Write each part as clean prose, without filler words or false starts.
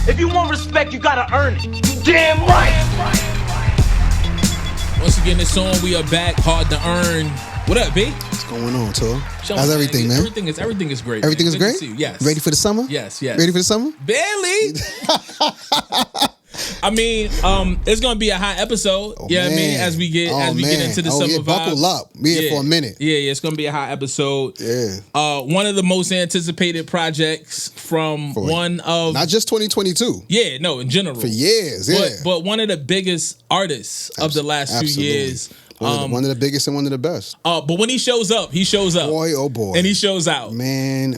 If you want respect, you gotta earn it. You damn right. Once again, this song, we are back. Hard to earn. What up, B? What's going on, Tor? How's everything, man? Everything is great. Everything is great? Yes. Ready for the summer? Yes. Ready for the summer? Barely. I mean, it's gonna be a high episode. Oh, yeah, I mean, as we get into the summer vibes. Buckle up. We're here for a minute. Yeah, it's gonna be a high episode. Yeah. One of the most anticipated projects from one of not just 2022. Yeah, no, in general. For years, yeah. But one of the biggest artists of the last few years. One of the biggest and one of the best. But when he shows up, he shows up. Boy, oh boy. And he shows out. Man.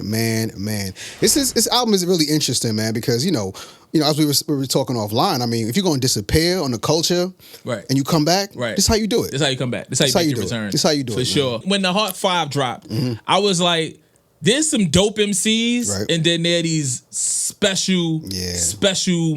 This album is really interesting, man, because you know, as we were talking offline, I mean, if you're going to disappear on the culture, right, and you come back, right, this is how you do it. This is how you come back. This is how you make your return. This is how you do it. For sure. When the Heart 5 dropped, I was like, there's some dope MCs, right, and then there are these special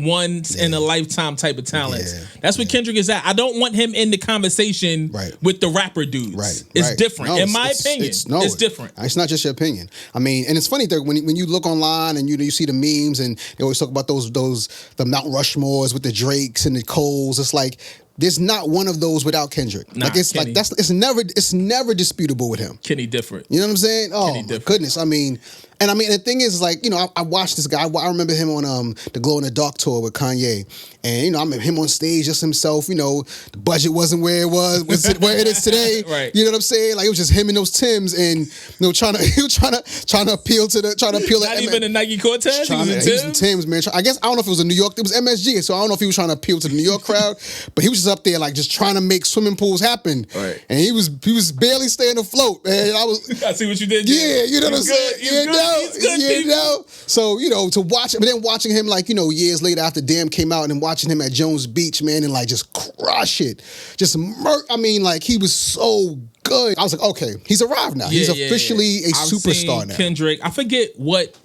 ones in a lifetime type of talents. Yeah. That's what Kendrick is at. I don't want him in the conversation with the rapper dudes. Right. It's different. In my opinion, it's different. It's not just your opinion. I mean, and it's funny that when you look online and you see the memes and they always talk about the Mount Rushmores with the Drakes and the Coles, it's like, there's not one of those without Kendrick. Nah, Kenny. It's never disputable with him. Kenny different. You know what I'm saying? Oh Kenny my goodness. I mean, the thing is, like, I watched this guy. I remember him on the Glow in the Dark tour with Kanye, and I remember him on stage just himself. The budget wasn't where it was, where it is today. Right. You know what I'm saying? Like, it was just him in those Timbs, and he was trying to appeal to not even the Nike Cortez. He was in Timbs, man. I guess I don't know if it was in New York. It was MSG, so I don't know if he was trying to appeal to the New York crowd, but he was just up there like just trying to make swimming pools happen. Right. And he was barely staying afloat, man. I see what you did. Yeah, you know what I'm saying? He's good. So, to watch it, but then watching him, like, years later after Damn came out, and then watching him at Jones Beach, man, and like just crush it. He was so good. I was like, okay, he's arrived now. He's officially a superstar now. Kendrick, I forget what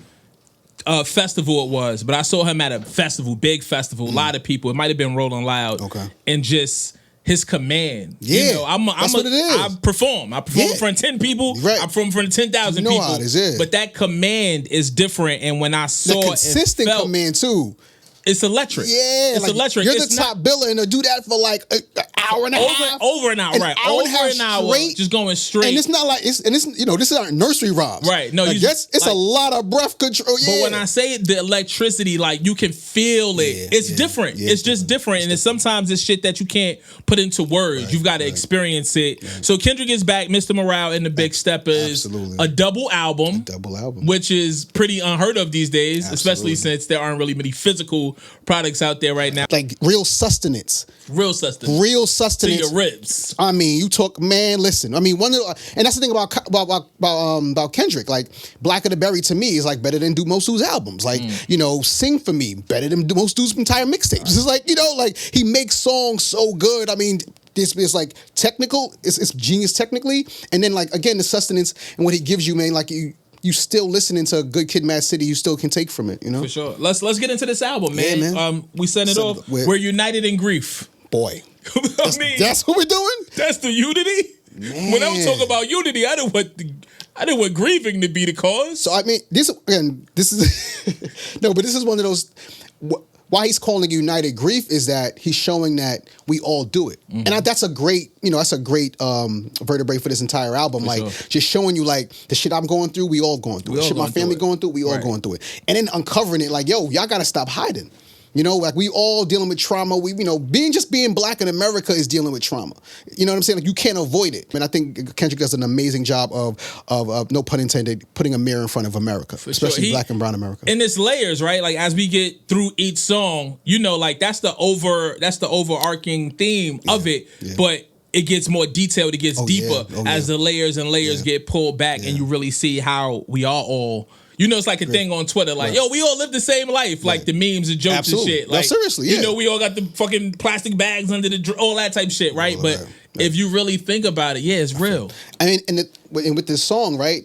festival it was, but I saw him at a festival, big festival, a lot of people. It might have been Rolling Loud. Okay. And just his command. Yeah, that's what it is. I perform in front of 10 people. Right. I perform in front of 10,000 people. How it is, yeah. But that command is different. And when I saw the consistent command too. It's electric. Yeah, it's electric. You're the top biller, and to do that for like an hour and a half, over an hour, right? Over an hour, just going straight. And it's not like this is our nursery rhymes, right? No, it's a lot of breath control. Yeah. But when I say the electricity, like, you can feel it. It's different. It's just different, and sometimes it's shit that you can't put into words. Right, you've got to experience it. Right. So Kendrick is back. Mr. Morale and the Big Steppers. Absolutely. A double album, which is pretty unheard of these days, especially since there aren't really many physical products out there right now. Like real sustenance. To your ribs. I mean, you talk, man, listen. I mean, and that's the thing about Kendrick. Like, Black of the Berry to me is like better than most dudes' albums. Like, Sing for Me better than most dudes' entire mixtapes. It's like, like he makes songs so good. I mean, this is like technical. It's genius technically, and then like again the sustenance and what he gives you, man. Like you still listening to a Good Kid, Mad City, you still can take from it, For sure. Let's get into this album, man. Yeah, man. We sent it off. We're united in grief. Boy. That's what we're doing? That's the unity? Man. When I'm talking about unity, I didn't want grieving to be the cause. So I mean, this is no, but this is one of those. Why he's calling it united grief is that he's showing that we all do it, and that's a great, vertebrae for this entire album. Just showing you like the shit I'm going through, we all going through. The shit my family going through, we all going through it, and then uncovering it like, yo, y'all gotta stop hiding. Like we all dealing with trauma. We, being black in America is dealing with trauma. You know what I'm saying? Like, you can't avoid it. And I think Kendrick does an amazing job of no pun intended, putting a mirror in front of America, especially black and brown America. And it's layers, right? Like, as we get through each song, like that's the overarching theme of it. Yeah. But it gets more detailed. It gets deeper as the layers and layers get pulled back, and you really see how we are all. It's like a thing on Twitter, like, yo, we all live the same life, like the memes and jokes and shit. Like, no, seriously, we all got the fucking plastic bags under all that type shit, right? But if you really think about it, it's real. I mean, and with this song, right?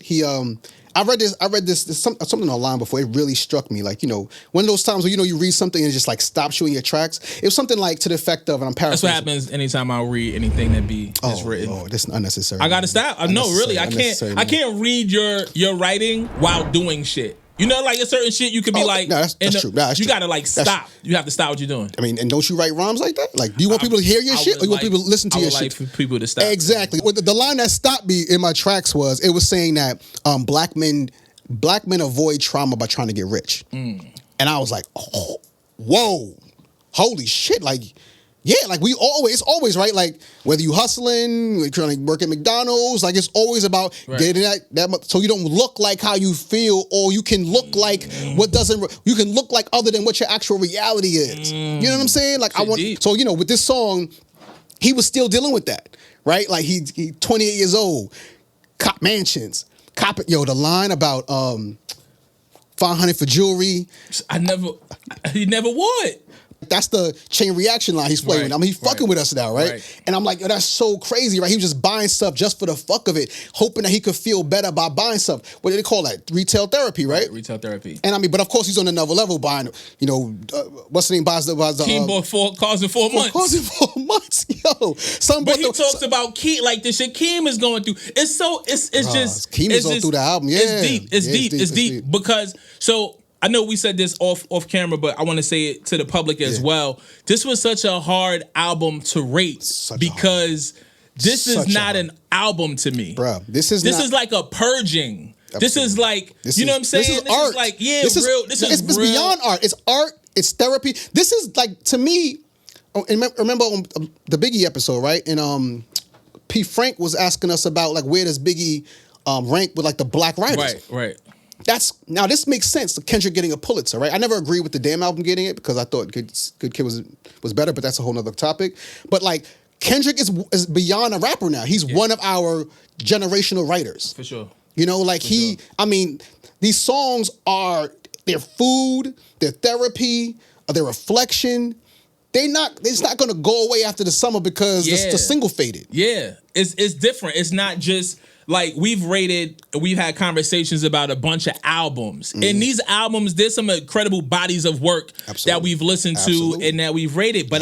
I read this something online before. It really struck me. Like, one of those times where, you read something and it just like stops you in your tracks. It was something like to the effect of, and I'm paraphrasing. That's what happens anytime I read anything that is written. Oh, that's unnecessary. I gotta stop. No, really, I can't read your writing while doing shit. You know, like a certain shit you could be like, no, that's true. Nah, that's you true. gotta like stop. You have to stop what you're doing. I mean, and don't you write rhymes like that? Like, do you want people to hear your shit, or you want people to listen to your shit? I would like for people to stop. Exactly. Well, the line that stopped me in my tracks was saying that black men avoid trauma by trying to get rich, and I was like, oh, whoa, holy shit, like. Yeah, like it's always right. Like whether you hustling, you're trying to work at McDonald's, like it's always about getting that so you don't look like how you feel, or you can look like you can look like other than what your actual reality is. You know what I'm saying? Like deep. So with this song, he was still dealing with that, right? Like he 28 years old, cop mansions, the line about 500 for jewelry. He never would. That's the chain reaction line he's playing. Right, I mean, he's fucking with us now, right? And I'm like, yo, that's so crazy, right? He was just buying stuff just for the fuck of it, hoping that he could feel better by buying stuff. What do they call that? Retail therapy, right? Retail therapy. And I mean, but of course he's on another level buying, what's the name? Buys the Keem bought 4 cars in 4 months. Cars in 4 months, yo. But he talks about Keem, like the shit Keem is going through. It's just Keem is going through the album, yeah. It's deep because I know we said this off camera, but I want to say it to the public as well. This was such a hard album to rate because this is not an album to me. Bruh, this is like a purging. Absolutely. This is like, you know what I'm saying? This is art. It's beyond art. It's art. It's therapy. This is like, to me, remember on the Biggie episode, right? And P. Frank was asking us about like where does Biggie rank with like the black writers. Right. Now this makes sense. Kendrick getting a Pulitzer, right? I never agreed with the Damn album getting it because I thought Good Kid was better, but that's a whole nother topic. But like Kendrick is beyond a rapper now. He's one of our generational writers. For sure. You know, like I mean, these songs are their food, their therapy, their reflection. It's not gonna go away after the summer because the single faded. Yeah. It's different. It's not just like we've had conversations about a bunch of albums. And these albums, there's some incredible bodies of work that we've listened to and that we've rated. But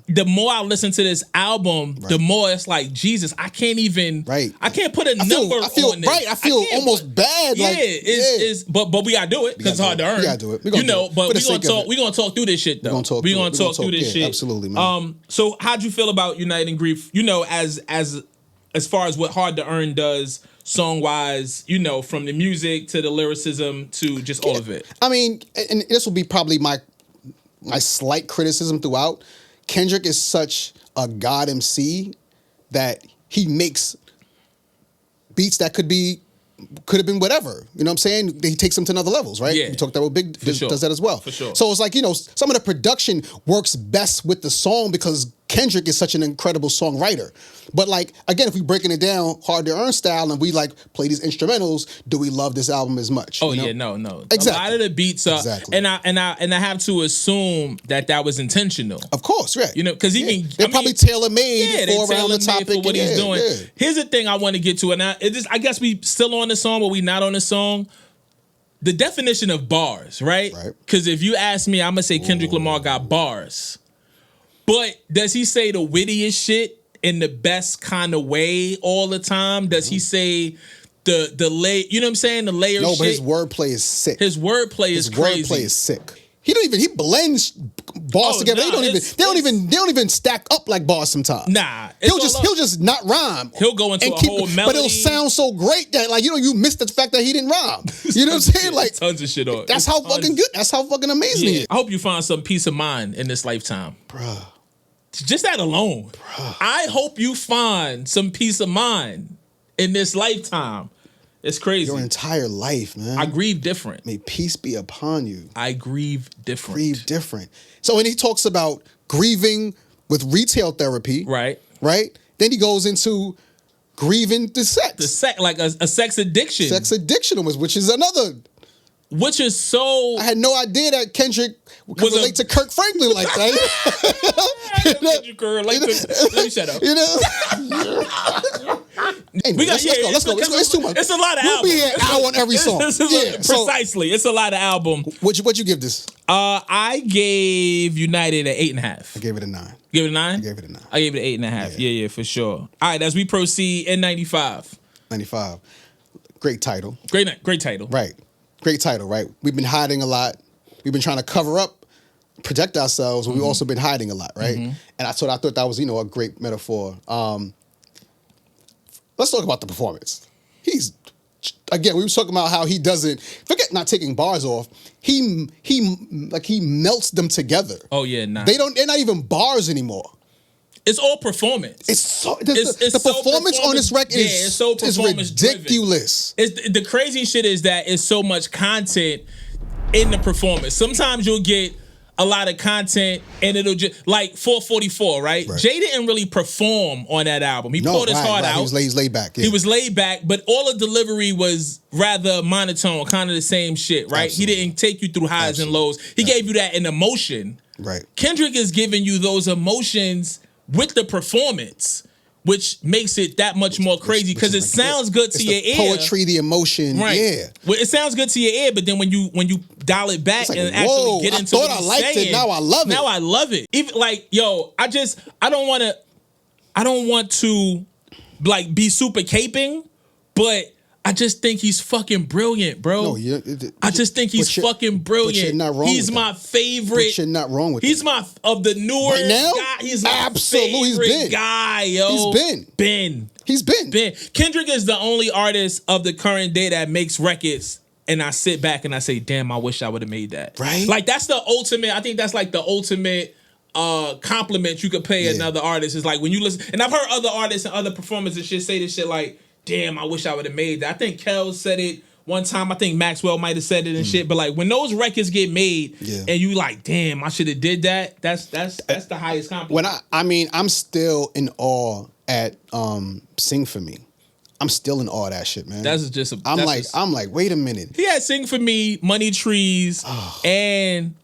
the more I listen to this album, the more it's like, Jesus, I can't even, I can't put a number on this. Right, I feel almost bad. But we gotta do it because it's hard to earn. We gotta do it. But we're gonna talk through this shit though. We're gonna talk through this shit. Absolutely, man. So how'd you feel about Uniting Grief? You know, as far as what Hard to Earn does song-wise, you know, from the music to the lyricism to just all of it. I mean, and this will be probably my slight criticism throughout. Kendrick is such a god MC that he makes beats that could have been whatever. You know what I'm saying? He takes them to another levels, right? Yeah. We talked about Big does that as well. For sure. So it's like, you know, some of the production works best with the song because Kendrick is such an incredible songwriter. But like, again, if we breaking it down Hard to Earn style and we like play these instrumentals, do we love this album as much? Oh, you know? yeah, no. Exactly. A lot of the beats are, and I have to assume that was intentional. Of course, right. You know, because they're probably tailor-made around the topic for what he's doing. Yeah. Here's the thing I want to get to, and I guess we still on the song, but we not on the song. The definition of bars, right? Because if you ask me, I'm gonna say Kendrick Lamar got bars. But does he say the wittiest shit in the best kind of way all the time? Does he say the lay? You know what I'm saying? The layer. No, shit? but his wordplay is sick. His wordplay is crazy. His wordplay is sick. He blends bars together. Nah, they don't even stack up like bars sometimes. Nah, he'll just not rhyme. He'll go into whole melody, but it'll sound so great that like you miss the fact that he didn't rhyme. You know what I'm saying? Like tons of shit on. That's how fucking good. That's how fucking amazing he is. I hope you find some peace of mind in this lifetime, bruh. Just that alone, bruh. I hope you find some peace of mind in this lifetime. It's crazy. Your entire life, man. I grieve different. May peace be upon you. I grieve different. Grieve different. So when he talks about grieving with retail therapy, right? Then he goes into grieving the sex. Like a sex addiction. Sex addiction, which is another. Which is so. I had no idea that Kendrick could relate to Kirk Franklin like that. Kendrick could relate to. Let me shut up. You know. Anyway, let's go. It's too much. It's a lot of albums. We'll be here an hour on every song. Precisely. It's a lot of album. What'd you give this? I gave United an 8.5. I gave it a 9. Give it a 9? I gave it a 9. I gave it an 8.5. Yeah, for sure. All right, as we proceed in 95. 95. Great title. Great title. Right. great title, right? We've been hiding a lot. We've been trying to cover up, protect ourselves, but we've also been hiding a lot, right? And I thought that was, a great metaphor. Let's talk about the performance. Again, we were talking about how he doesn't forget not taking bars off. He melts them together. Oh yeah, nah. They're not even bars anymore. It's all performance. It's so the performance on this record is ridiculous. The crazy shit is that it's so much content in the performance. Sometimes you'll get a lot of content and it'll just like 444, right? Jay didn't really perform on that album. He poured his heart out. He was laid back. Yeah. He was laid back, but all the delivery was rather monotone, kind of the same shit, right? Absolutely. He didn't take you through highs and lows. He gave you that in emotion. Right. Kendrick is giving you those emotions with the performance, which makes it that much more crazy because it sounds good to your ear. Poetry, the emotion, right? Yeah. Well, it sounds good to your ear, but then when you dial it back and actually get into what he's saying, it. Now I love it. Now I love it. Even like, yo, I don't want to like be super caping, but I just think he's fucking brilliant, bro. No, I just think he's fucking brilliant. But you're not wrong. He's my favorite. But you're not wrong with He's my of the newer right now. Guy, he's my favorite guy, yo. He's been. Kendrick is the only artist of the current day that makes records, and I sit back and I say, "Damn, I wish I would have made that." Right. Like that's the ultimate. I think that's like the ultimate compliment you could pay another artist. Is like when you listen, and I've heard other artists and other performers and shit say this shit like, damn, I wish I would have made that. I think Kel said it one time. I think Maxwell might have said it and shit. But like when those records get made and you like, damn, I should have did that. That's the highest compliment. I'm still in awe at Sing For Me. I'm still in awe of that shit, man. I'm like, wait a minute. He had Sing For Me, Money Trees, and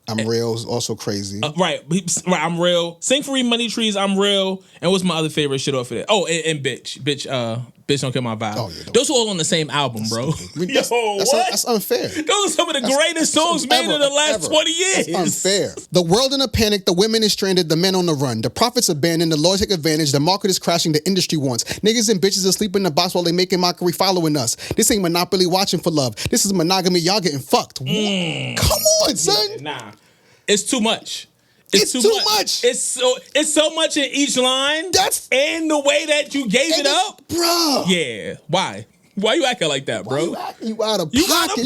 I'm Real is also crazy. Right, I'm Real. Sing For Me, Money Trees, I'm Real. And what's my other favorite shit off of that? Oh, and Bitch. Bitch Don't Kill My Vibe. Oh, yeah, those are all on the same album, bro. That's unfair. Those are some of the greatest songs made in the last 20 years. That's unfair. The world in a panic, the women is stranded, the men on the run. The profits abandoned, the laws take advantage, the market is crashing, the industry wants. Niggas and bitches asleep in the box while they making mockery following us. This ain't Monopoly watching for love. This is monogamy, y'all getting fucked. Come on, son. Yeah, nah. It's too much. It's too much. It's so much in each line. And the way that you gave it up, bro. Yeah. Why? Why you acting like that, bro? You out of pocket.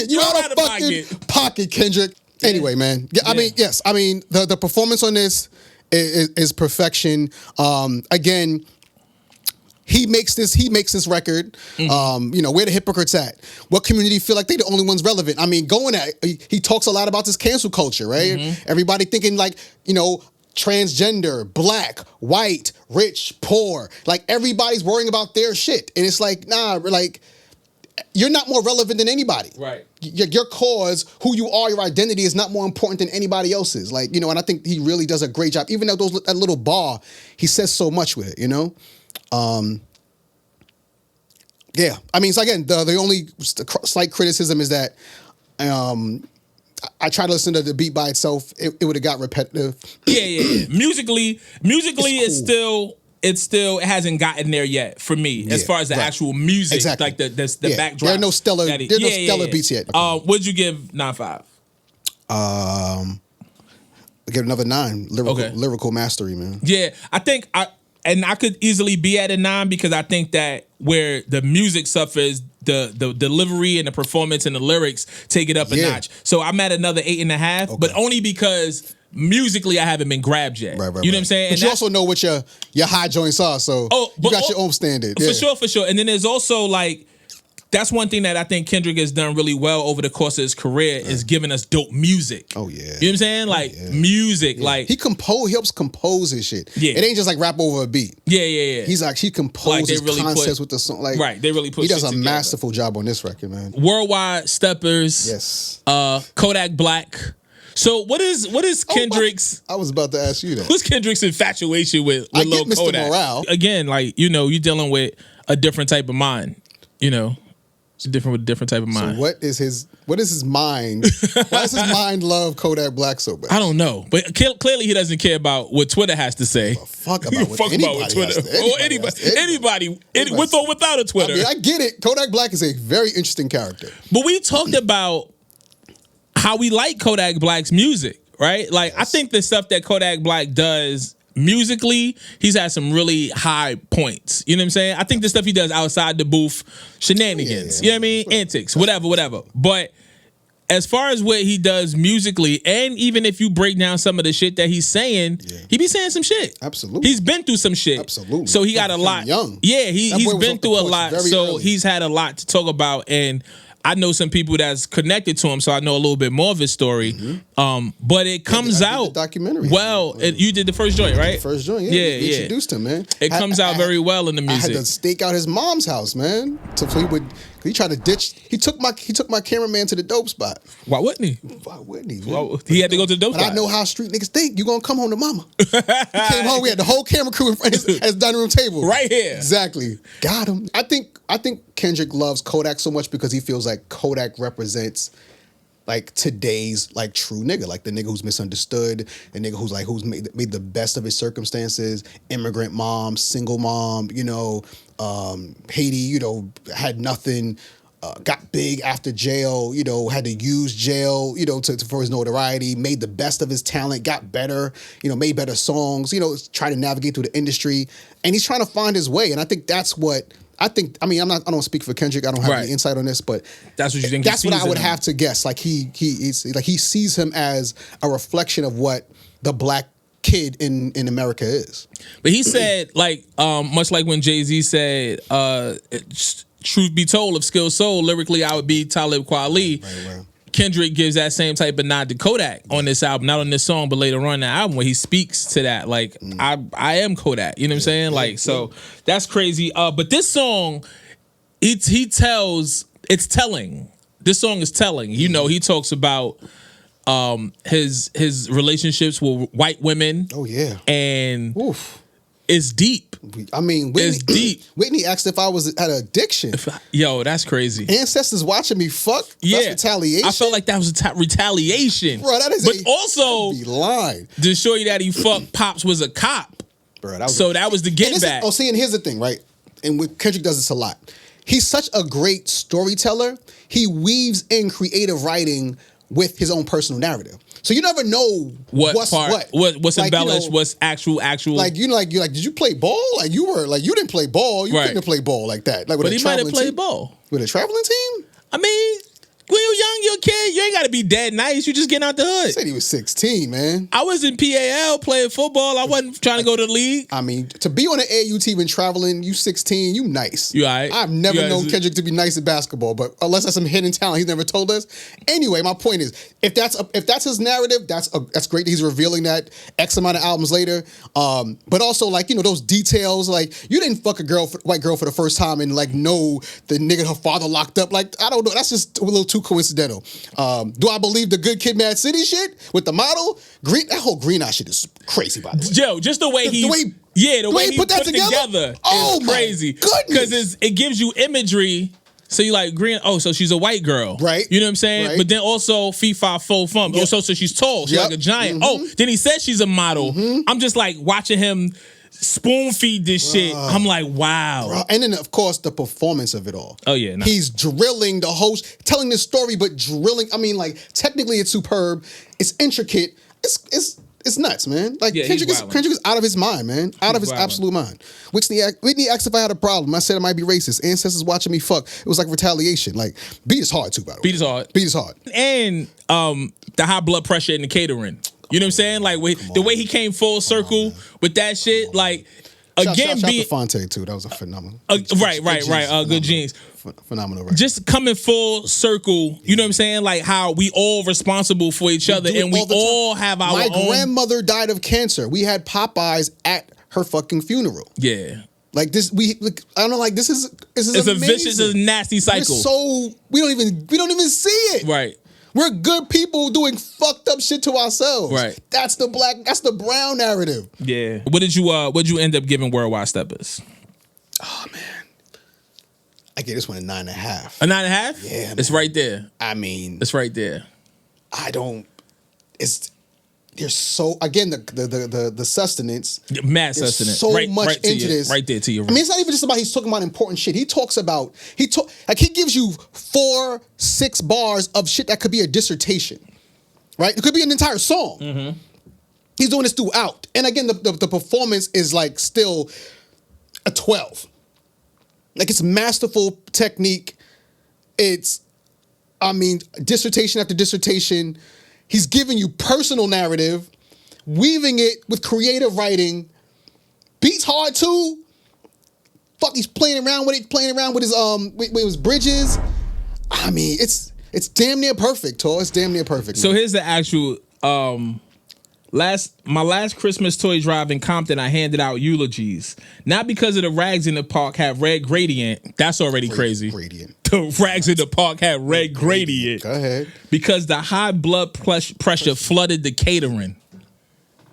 You out of fucking pocket, Kendrick. Anyway, man. Yeah, I mean, the performance on this is perfection. Again, he makes this record. Where the hypocrites at? What community feel like they the only ones relevant? I mean, he talks a lot about this cancel culture, right? Everybody thinking like, transgender, black, white, rich, poor. Like everybody's worrying about their shit. And it's like, nah, like you're not more relevant than anybody. Right. Your cause, who you are, your identity is not more important than anybody else's. Like, and I think he really does a great job. Even though that little bar, he says so much with it, Yeah, I mean, so again, the only slight criticism is that I tried to listen to the beat by itself. It would have got repetitive. Yeah. Musically, cool. It hasn't gotten there yet for me as far as the actual music, like the backdrop. There are no stellar beats yet. What'd you give 9.5? I give another 9. Lyrical mastery, man. Yeah, I think I could easily be at a 9 because I think that where the music suffers, the delivery and the performance and the lyrics take it up a notch. So I'm at another 8.5, but only because musically I haven't been grabbed yet. Right, you know what I'm saying? But you also know what your high joints are, so you got your own standard. For sure. And then there's also like, that's one thing that I think Kendrick has done really well over the course of his career is giving us dope music. Oh, yeah. You know what I'm saying? Like, music. Like he helps compose his shit. Yeah. It ain't just like rap over a beat. Yeah. He composes really concepts with the song. Like, right, they really put he does a masterful job on this record, man. Worldwide Steppers. Yes. Kodak Black. So what is Kendrick's... I was about to ask you that. What's Kendrick's infatuation with Lil Kodak? Mr. Morale. Again, like, you're dealing with a different type of mind, Different with a different type of mind. So what is his mind? Why does his mind love Kodak Black so much? I don't know, but clearly he doesn't care about what Twitter has to say. Fuck about what Twitter or anybody with or without a Twitter. I mean, I get it. Kodak Black is a very interesting character. But we talked about how we like Kodak Black's music, right? Like, I think the stuff that Kodak Black does musically, he's had some really high points. You know what I'm saying? I think the stuff he does outside the booth, shenanigans, you know what I mean? Antics, whatever. But as far as what he does musically, and even if you break down some of the shit that he's saying, he be saying some shit. Absolutely. He's been through some shit. Absolutely. So he got a lot. Young. Yeah, he's been through a lot. So early. he's had a lot to talk about. And I know some people that's connected to him, so I know a little bit more of his story. But it comes out. The documentary. Well, you did the first joint, right? The first joint, yeah. We introduced him, man. It comes out very well in the music. I had to stake out his mom's house, man. So he tried to ditch. He took my cameraman to the dope spot. Why wouldn't he? Why wouldn't he? Well, he had to go to the dope spot. I know how street niggas think. You gonna come home to mama. He came home. We had the whole camera crew in front of his dining room table. Right here. Exactly. Got him. I think Kendrick loves Kodak so much because he feels like Kodak represents like today's like true nigga, like the nigga who's misunderstood, the nigga who's made the best of his circumstances, immigrant mom, single mom, Haiti, had nothing, got big after jail, had to use jail, for his notoriety, made the best of his talent, got better, made better songs, tried to navigate through the industry, and he's trying to find his way, and I think that's what. I don't speak for Kendrick. I don't have any insight on this, but that's what you think. That's what I would have to guess. Like he sees him as a reflection of what the black kid in America is. But he said, much like when Jay-Z said, "Truth be told, of Skill Soul, lyrically, I would be Talib Kweli." Right. Kendrick gives that same type of nod to Kodak on this album, not on this song, but later on in the album where he speaks to that. Like, I am Kodak. You know what I'm saying? Like, so that's crazy. But this song, he tells, it's telling. This song is telling. He talks about his relationships with white women. Oh, yeah. And it's deep. I mean, it's deep. Whitney asked if I had an addiction. Yo, that's crazy. Ancestors watching me fuck. Yeah, that's retaliation. I felt like that was retaliation, bro. That is, but also line to show you that he fucked Pops was a cop, bro. That was the get back. And here's the thing, right? And Kendrick does this a lot. He's such a great storyteller. He weaves in creative writing with his own personal narrative. So you never know what's embellished, what's actual. Like did you play ball? Like you didn't play ball. You couldn't have played ball like that. Like with but he might have played ball with a traveling team. I mean, when you're young, you're a kid. You ain't got to be dead nice. You just getting out the hood. He said he was 16, man. I was in PAL playing football. I wasn't trying to go to the league. I mean, to be on an AAU team and traveling, you 16, you nice. You all right? I've never known Kendrick to be nice at basketball, but unless that's some hidden talent he's never told us. Anyway, my point is, if that's his narrative, that's great that he's revealing that X amount of albums later. But also those details, like you didn't fuck a white girl for the first time and know the nigga her father locked up. Like I don't know, that's just a little too coincidental. Do I believe the Good Kid, Mad City shit with the model? That whole Green Eye shit is crazy, by the way. Yo, just the way the way he put that together is crazy. Because it gives you imagery. So you like Green. Oh, so she's a white girl, right? You know what I'm saying? Right. But then also FIFA full fun. Yep. Also, so she's tall. She's like a giant. Oh, then he said she's a model. I'm just like watching him spoon feed this shit. I'm like, wow. Bro. And then of course the performance of it all. Oh yeah, he's drilling the host, telling this story, but drilling. I mean, technically it's superb. It's intricate. It's nuts, man. Kendrick is out of his mind, man. Out of his absolute mind. Whitney asked if I had a problem. I said it might be racist. Ancestors watching me fuck. It was like retaliation. Beat is hard too, by the way. Beat is hard. And the high blood pressure in the catering. You know what I'm saying? The way he came full circle with that shit, again, shout to Fonte too. That was a phenomenal. Right. Good genes. Phenomenal. Right. Just coming full circle. You know what I'm saying? How we all responsible for each other, and we all have our own. My grandmother died of cancer. We had Popeyes at her fucking funeral. Yeah. This, I don't know. This is it's amazing. A vicious, it's a nasty cycle. We don't even see it. Right. We're good people doing fucked up shit to ourselves. Right. That's the brown narrative. Yeah. What did you end up giving Worldwide Steppers? Oh man. I get this one a 9.5. A 9.5? Yeah, it's man. right there. I mean, It's right there. I don't. There's so again the sustenance. Mad There's sustenance. so right, much right to into your, this. Right there to your I mean, it's not even just about he's talking about important shit. He gives you 4-6 bars of shit that could be a dissertation, right? It could be an entire song. Mm-hmm. He's doing this throughout, and again, the performance is like still a 12. Like it's masterful technique. It's, I mean, dissertation after dissertation. He's giving you personal narrative, weaving it with creative writing. Beats hard too. Fuck, he's playing around with his bridges. I mean, it's damn near perfect, Tor. It's damn near perfect. So here's the actual my last Christmas toy drive in Compton, I handed out eulogies. Not because of the rags in the park have red gradient. That's already crazy. Gradient. The rags in the park have red gradient. Go ahead. Because the high blood pressure flooded the catering.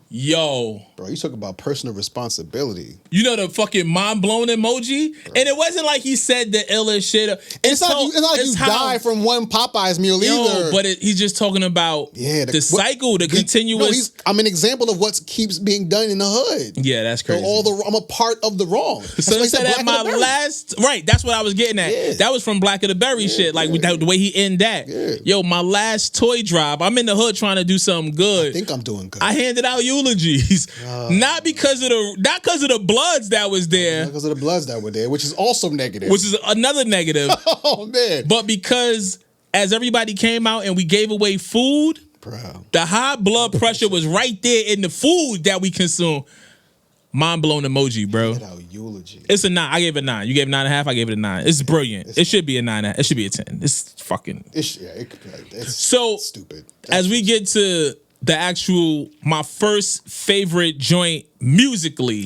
Yo. Bro, you talk about personal responsibility. You know the fucking mind-blown emoji? Bro. And it wasn't like he said the illest shit. It's not like you died from one Popeye's meal either. But he's just talking about the cycle, the continuous. No, I'm an example of what keeps being done in the hood. Yeah, that's crazy. So I'm a part of the wrong. So instead of my last, right, that's what I was getting at. Yeah. That was from Black of the Berry shit, like the way he ended that. Yeah. Yo, my last toy drive, I'm in the hood trying to do something good. I think I'm doing good. I handed out eulogies. Not because of the bloods that was there. Because of the bloods that were there, which is also negative. Which is another negative. Oh man. But because as everybody came out and we gave away food, bro, the high blood pressure was right there in the food that we consume. Mind blown emoji, bro. Eulogy. It's a 9. I gave it a 9. You gave it 9.5. I gave it a 9. It's brilliant. It should be a 9. It should be a 10. It's fucking. It could be like this. So stupid. As we get to the actual, my first favorite joint musically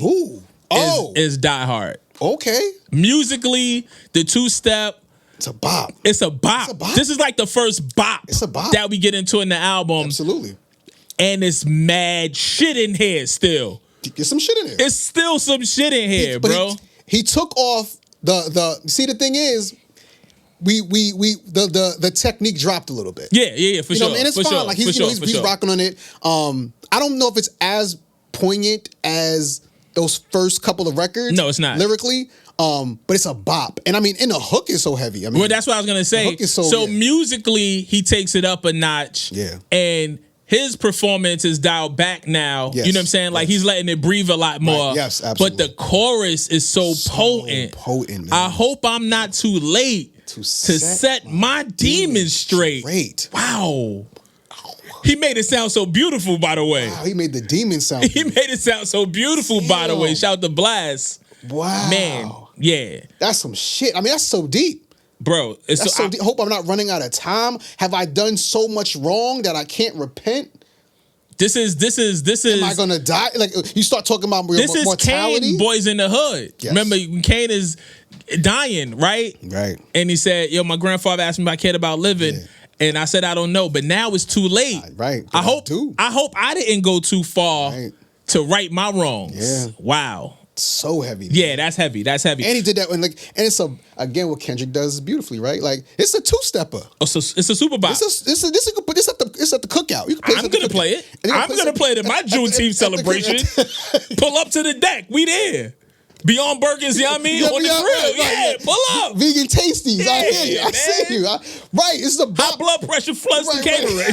is Die Hard. Okay. Musically, the 2-step. It's a bop. It's a bop. This is like the first bop. It's a bop that we get into in the album. Absolutely. And it's mad shit in here still. Get some shit in here. It's still some shit in here, bro. He took off the. See, the thing is, the technique dropped a little bit. Yeah, for sure. And it's fine. Like he's rocking on it. I don't know if it's as poignant as those first couple of records. No, it's not lyrically. But it's a bop, and I mean, and the hook is so heavy. I mean, well, that's what I was gonna say. The hook is so musically, he takes it up a notch. Yeah, and his performance is dialed back now. Yes, you know what I'm saying? Like he's letting it breathe a lot more. Right. Yes, absolutely. But the chorus is so potent. Potent, man. I hope I'm not too late to set my demons straight. Wow. He made it sound so beautiful, by the way. Wow, he made the demon sound He made it sound so beautiful, by the way. Shout to Blast. Wow. Man, yeah. That's some shit. I mean, that's so deep. Bro, it's so deep. I hope I'm not running out of time. Have I done so much wrong that I can't repent? This is. Am I gonna die? Like you start talking about mortality. This is Kane, Boys in the Hood. Yes. Remember, Kane is dying, right? Right. And he said, "Yo, my grandfather asked me if I cared about living." Yeah. And I said, I don't know, but now it's too late. Right. I hope I didn't go too far to right my wrongs. Yeah. Wow. So heavy. Yeah, that's heavy. That's heavy. And he did that and it's again what Kendrick does beautifully, right? Like it's a 2-stepper. Oh, so it's a super bop. You can put this at the cookout. You can I'm gonna play it. I'm gonna play it at my Juneteenth celebration. Pull up to the deck. We there. Beyond Burgers, you know what I mean? On the grill. Yeah, pull up. Vegan tasties. Yeah, I hear you. I see you. Right. It's the high blood pressure floods the catering.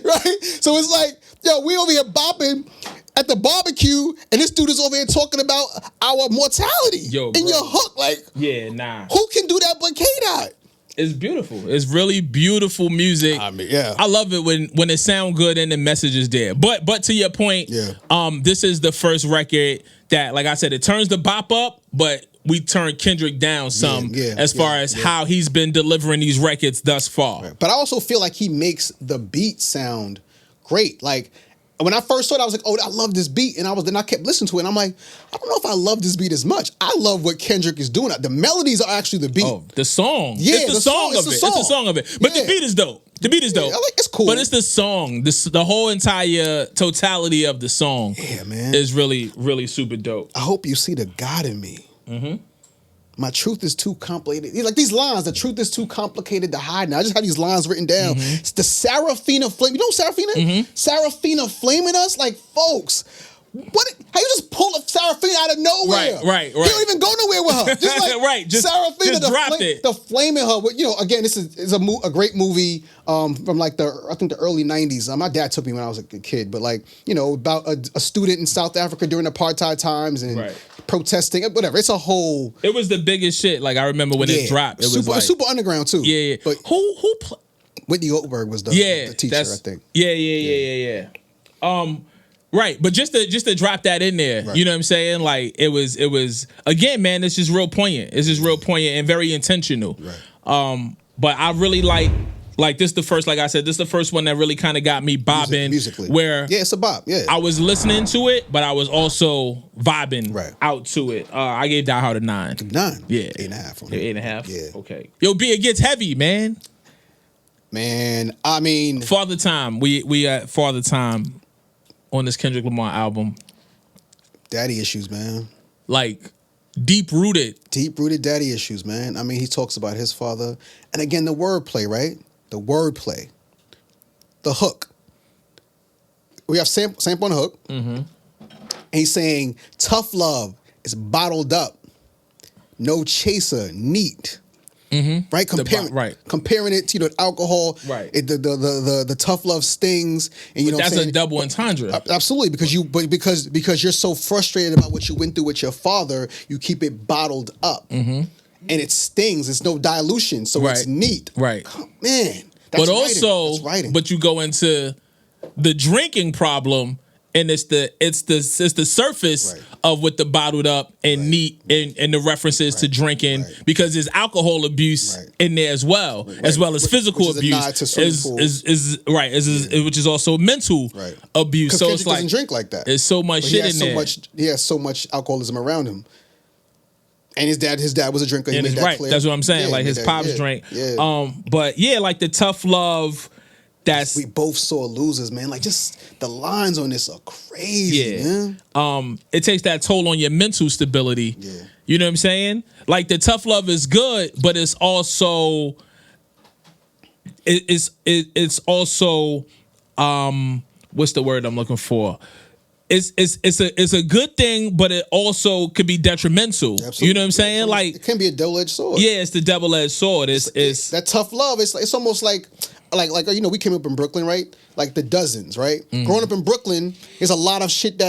Right. So it's like, yo, we over here bopping at the barbecue, and this dude is over here talking about our mortality. Yo, and your hook, like, yeah, nah. Who can do that but K-Dot? It's beautiful. It's really beautiful music. I mean, yeah. I love it when it sound good and the message is there. But to your point, this is the first record that, like I said, it turns the bop up, but we turn Kendrick down some as far as how he's been delivering these records thus far. Right. But I also feel like he makes the beat sound great. Like when I first saw it, I was like, oh, I love this beat. And then I kept listening to it. And I'm like, I don't know if I love this beat as much. I love what Kendrick is doing. The melodies are actually the beat. Oh, the song. Yeah, it's the song of it. It's the song of it. But the beat is dope. The beat is dope. It's cool. But it's the song. The whole entire totality of the song man. is really, really super dope. I hope you see the God in me. My truth is too complicated. Like these lines, the truth is too complicated to hide. Now I just have these lines written down. It's the Serafina flame. You know Serafina? Serafina flaming us, like folks. What? How you just pull up Serafina out of nowhere? Right. He don't even go nowhere with her. Just like Serafina, just dropped it. The flaming her. You know, again, this is a great movie from like I think the early '90s. My dad took me when I was a kid, but like you know about a student in South Africa during apartheid times and protesting, whatever. It's a whole. It was the biggest shit. Like I remember when it dropped. It was like, super underground too. Yeah. But who Whitney Goldberg was the teacher, I think. Yeah. Right, but just to drop that in there, you know what I'm saying? Like it was again, man. It's just real poignant. It's just real poignant and very intentional. Right. But I really like this. The first, like I said, this is the first one that really kind of got me bobbing. Musically, where it's a bop. Yeah, I was listening to it, but I was also vibing out to it. I gave Die Hard a 9. 9. Yeah, 8.5. 8.5. Yeah. Okay. Yo, B, it gets heavy, man. Man, I mean, Father Time. We at Father Time. On this Kendrick Lamar album. Daddy issues, man. Like, deep-rooted daddy issues, man. I mean, he talks about his father. And again, the wordplay, right? The wordplay. The hook. We have sample on the hook. And he's saying, tough love is bottled up. No chaser, neat. Right, comparing it to alcohol, right? The tough love stings, and you know that's a double entendre. Absolutely, because you're so frustrated about what you went through with your father, you keep it bottled up, and it stings. It's no dilution, so it's neat, right? Man, but also, but you go into the drinking problem. And it's the surface of what the bottled up and neat and the references to drinking because there's alcohol abuse in there as well as physical abuse which is also mental abuse. So it's like doesn't drink like that. There's so much shit in there. He has so much alcoholism around him. And his dad was a drinker. He made that clear. That's what I'm saying. Like his pops drank. But yeah, like the tough love. We both saw losers, man. Like just the lines on this are crazy, man. It takes that toll on your mental stability. Yeah. You know what I'm saying? Like the tough love is good, but it's also it's also what's the word I'm looking for? It's a good thing, but it also could be detrimental. Absolutely. You know what I'm saying? Like it can be a double-edged sword. Yeah, it's the double-edged sword. It's that tough love. It's almost like you know, we came up in Brooklyn, right? Like the Dozens, right? Growing up in Brooklyn, there's a lot of shit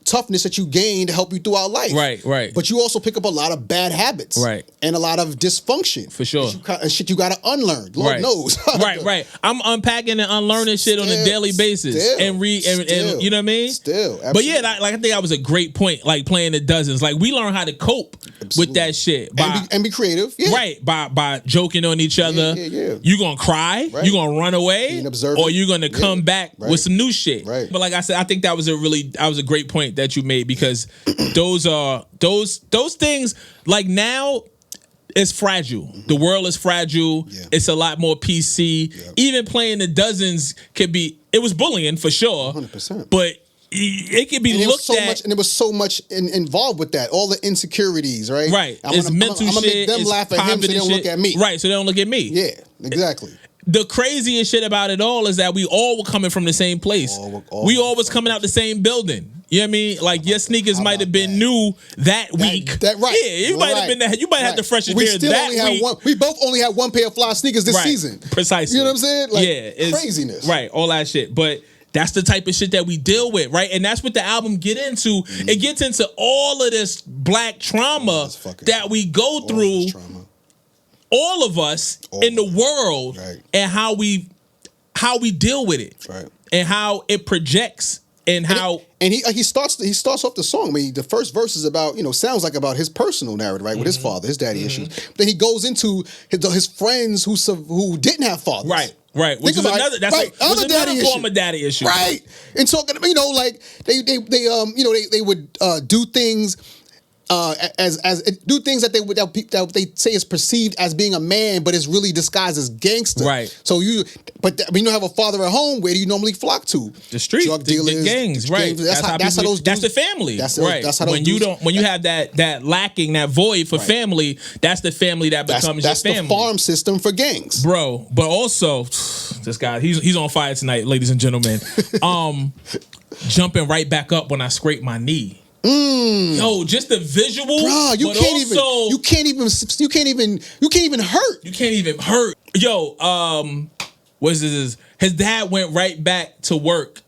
toughness that you gain to help you throughout life. Right. But you also pick up a lot of bad habits. Right. And a lot of dysfunction. For sure. And shit you gotta unlearn. Lord knows. Right. I'm unpacking and unlearning shit on a daily basis. And you know what I mean? Still. Absolutely. But yeah, I think that was a great point, like playing the Dozens. Like we learn how to cope with that shit. And be creative. Yeah. Right. By joking on each other. Yeah. You gonna cry, you gonna run away, or you gonna come back with some new shit. Right. But like I said, I think that was a great point that you made because those things like now it's fragile. The world is fragile. Yeah. It's a lot more PC. Yeah. Even playing the Dozens it was bullying for sure. 100%. But it could be looked at. And there was so much involved with that. All the insecurities, right? Right. It's mental shit. I'm going to make them laugh at him so they don't look at me. Right, so they don't look at me. Yeah, exactly. The craziest shit about it all is that we all were coming from the same place. We all was coming out the same building. You know what I mean? Like your sneakers might have been new that week. Right. Yeah, you might have been that. You might have the freshest pair that week. We both only had one pair of fly sneakers this season. Precisely. You know what I'm saying? Like, it's craziness. Right, all that shit. But that's the type of shit that we deal with, right? And that's what the album get into. It gets into all of this black trauma that we go through. All of us in the world, and how we deal with it, and how it projects, and how he starts off the song. I mean, the first verse is about sounds like about his personal narrative, right, with his father, his daddy issues. Then he goes into his friends who didn't have fathers, right. Which is another form of daddy issue, right? And talking, like they would do things as do things that they say is perceived as being a man, but it's really disguised as gangster. Right. So when you have a father at home, where do you normally flock to? The street, drug dealers, the gangs, right? That's how those dudes. That's the family, right? That's how those when you have that lacking, that void for family, that's the family that becomes your family. That's the farm system for gangs, bro. But also, this guy, he's on fire tonight, ladies and gentlemen. Jumping right back up when I scrape my knee. Yo, just the visual, bro. You can't even hurt. You can't even hurt. Yo, what's this? His dad went right back to work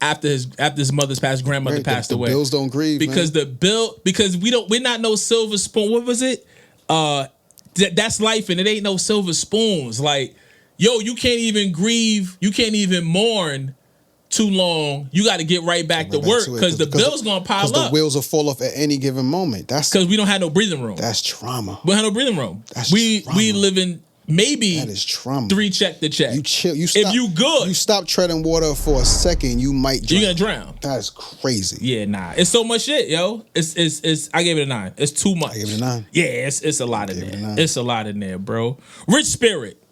after his mother's grandmother passed away. The bills don't grieve, because man. because we're not no silver spoon. What was it? That's life, and it ain't no silver spoons. Like, yo, you can't even grieve. You can't even mourn too long. You got to get right back to work because the bill's gonna pile up. The wheels will fall off at any given moment. That's because we don't have no breathing room. That's trauma. We don't have no breathing room. We live in maybe that is trauma. 3 check to check. You chill. You stop, if you good, you stop treading water for a second, you might drown. You're gonna drown. That's crazy. Yeah, nah. It's so much shit, yo. It's I gave it a 9. It's too much. I gave it a 9. Yeah, it's a lot in there. It's a lot in there, bro. Rich Spirit.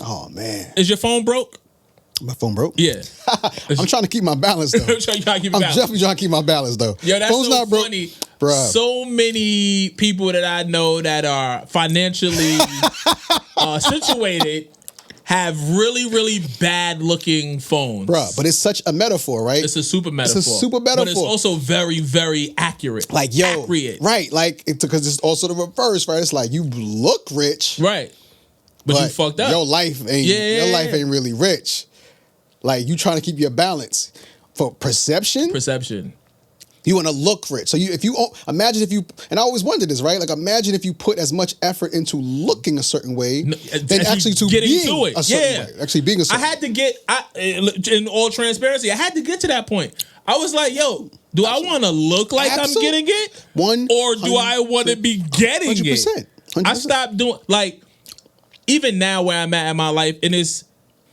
Oh man. Is your phone broke? My phone broke? Yeah. I'm trying to keep my balance though. I'm definitely trying to keep my balance though. Yo, that's Phone's so not broke. funny. Bruh. So many people that I know that are financially situated have really, really bad looking phones. Bruh, but it's such a metaphor, right? It's a super metaphor. It's a super metaphor. But it's also very, very accurate. Like, yo. Accurate. Right. Like, because it's also the reverse, right? It's like you look rich. Right. But you fucked up. Your life ain't really rich. Like, you trying to keep your balance. For perception, you want to look rich. So imagine if you, and I always wondered this, right? Like, imagine if you put as much effort into looking a certain way than actually to being a certain way. Actually being a certain way. I had to get, in all transparency, I had to get to that point. I was like, yo, do I want to look like I'm getting it? Or do I want to be getting 100%, it? I stopped doing, like, even now where I'm at in my life, and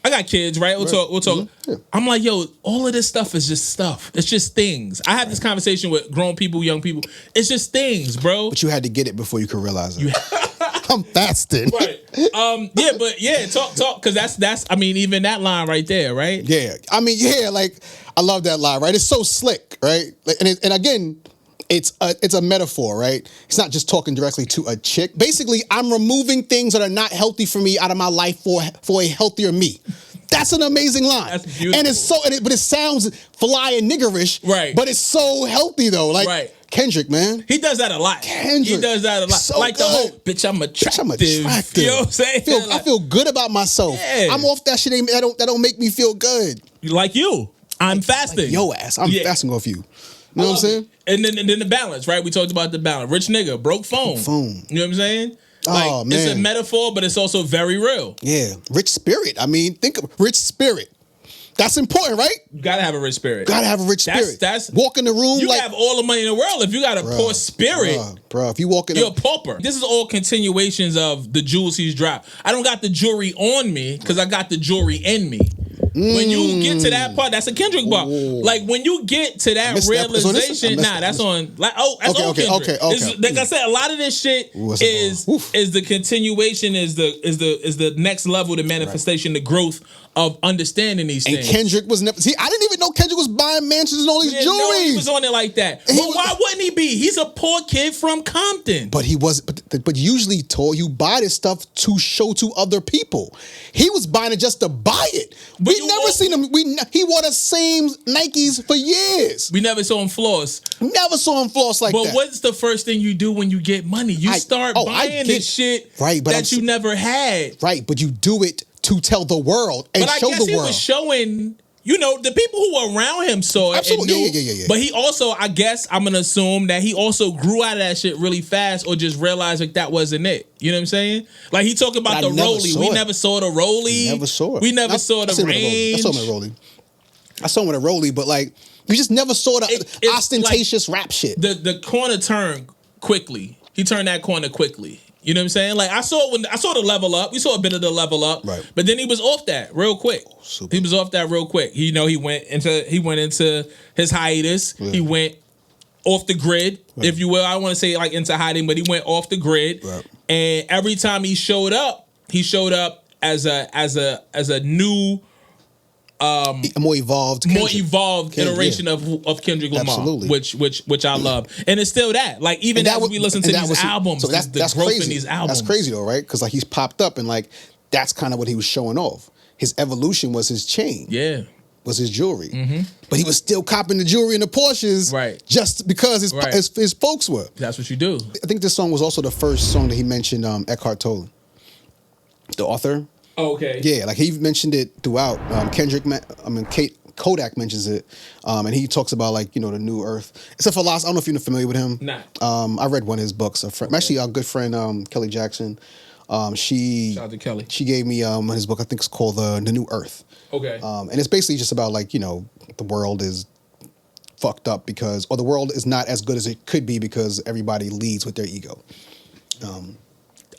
I got kids, right? We'll talk. Mm-hmm. Yeah. I'm like, yo, all of this stuff is just stuff. It's just things. I have this conversation with grown people, young people. It's just things, bro. But you had to get it before you could realize it. I'm fasting. Right. Talk, because that's. I mean, even that line right there, right? Yeah. I mean, yeah. Like, I love that line, right? It's so slick, right? And again, it's a metaphor, right? It's not just talking directly to a chick. Basically, I'm removing things that are not healthy for me out of my life for a healthier me. That's an amazing line. That's beautiful. And it's but it sounds fly and niggerish. Right. But it's so healthy though. Like, right. Kendrick, man. He does that a lot. He does that a lot. So like good. The whole, bitch, I'm attractive. You know what I'm saying? I feel good about myself. Yeah. I'm off that shit. That don't make me feel good. Like you. I'm fasting. Like yo ass. I'm fasting off you. You know what I'm saying? And then the balance, right? We talked about the balance. Rich nigga, broke phone. You know what I'm saying? Like, oh, man. It's a metaphor, but it's also very real. Yeah. Rich spirit. I mean, think of rich spirit. That's important, right? You gotta have a rich spirit. Gotta have a rich spirit. That's walk in the room. You like, have all the money in the world. If you got a poor spirit, bro, if you walk in, you're a pauper. This is all continuations of the jewels he's dropped. I don't got the jewelry on me because I got the jewelry in me. When you get to that part, that's a Kendrick bar. Like when you get to that realization, that's on. Like, that's on Kendrick. Okay. Like I said, a lot of this shit is the continuation, is the next level, the manifestation, the growth of understanding these things. And Kendrick was never. See, I didn't even know Kendrick was buying mansions and all these jewelry. No, he was on it like that. But why wouldn't he be? He's a poor kid from Compton. But he was. But usually, you buy this stuff to show to other people. He was buying it just to buy it. We never seen him. He wore the same Nikes for years. We never saw him floss. Never saw him floss like that. But what's the first thing you do when you get money? You start buying this shit that you never had. Right, but you do it to tell the world and show the world. But I guess he was showing, the people who were around him saw it. Absolutely, yeah. But he also, I guess, I'm going to assume that he also grew out of that shit really fast or just realized like that wasn't it. You know what I'm saying? Like he talking about the Rollie. We never saw the Rollie. Never saw it. We never saw the range. I saw him with a Rollie. I saw him with a Rollie, but like, you just never saw the ostentatious rap shit. The corner turned quickly. He turned that corner quickly. You know what I'm saying? Like I saw the level up. We saw a bit of the level up, right? But then he was off that real quick. He was off that real quick. He went into his hiatus. Yeah. He went off the grid, if you will. I don't want to say like into hiding, but he went off the grid. Right. And every time he showed up as a new, more evolved iteration of Kendrick Lamar. Absolutely. which I love, and it's still that. Like even as we listen to these albums, so that's growth crazy. In these albums. That's crazy though, right? Because like he's popped up and like that's kind of what he was showing off. His evolution was his chain. Yeah. Was his jewelry, but he was still copping the jewelry and the Porsches, right? Just because his folks were. That's what you do. I think this song was also the first song that he mentioned Eckhart Tolle, the author. Oh, okay. Yeah, like he mentioned it throughout. Kodak mentions it, and he talks about like the new Earth. It's a philosopher. I don't know if you're familiar with him. Nah. I read one of his books. Actually, our good friend Kelly Jackson. Shout out to Kelly. She gave me his book. I think it's called The New Earth. Okay. And it's basically just about like the world is fucked up or the world is not as good as it could be because everybody leads with their ego.